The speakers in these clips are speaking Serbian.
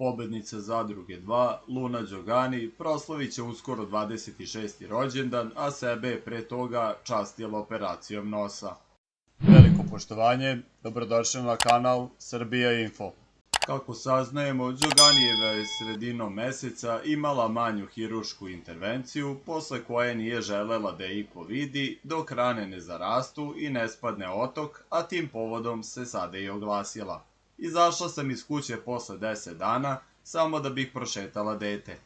Pobednica Zadruge 2, Luna Đogani, proslavit će uskoro 26. rođendan, a sebe je pre toga častila operacijom nosa. Veliko poštovanje, dobrodošli na kanal Srbija Info. Kako saznajemo, Đoganijeva je sredinom meseca imala manju hirušku intervenciju, posle koje nije želela da je iko vidi, dok rane ne zarastu i ne spadne otok, a tim povodom se sada i oglasila. Izašla sam iz kuće posle 10 dana, samo da bih prošetala dete.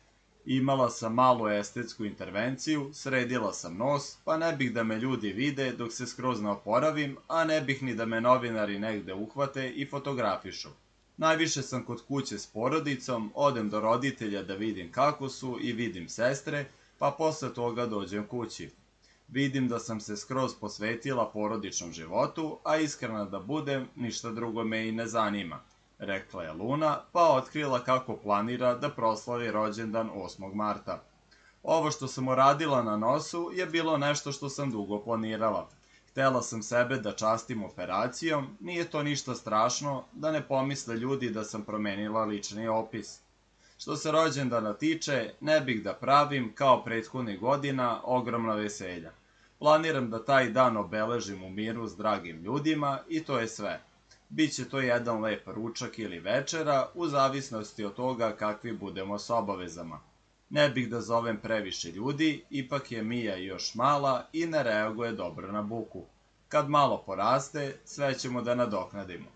Imala sam malu estetsku intervenciju, sredila sam nos, pa ne bih da me ljudi vide dok se skroz ne oporavim, a ne bih ni da me novinari negde uhvate i fotografišu. Najviše sam kod kuće s porodicom, odem do roditelja da vidim kako su i vidim sestre, pa posle toga dođem kući. Vidim da sam se skroz posvetila porodičnom životu, a iskreno da budem, ništa drugo me i ne zanima, rekla je Luna, pa otkrila kako planira da proslavi rođendan 8. marta. Ovo što sam uradila na nosu je bilo nešto što sam dugo planirala. Htela sam sebe da častim operacijom, nije to ništa strašno, da ne pomisle ljudi da sam promenila lični opis. Što se rođendana tiče, ne bih da pravim, kao prethodnih godina, ogromna veselja. Planiram da taj dan obeležim u miru s dragim ljudima i to je sve. Biće to jedan lep ručak ili večera, u zavisnosti od toga kakvi budemo s obavezama. Ne bih da zovem previše ljudi, ipak je Mija još mala i ne reaguje dobro na buku. Kad malo poraste, sve ćemo da nadoknadimo.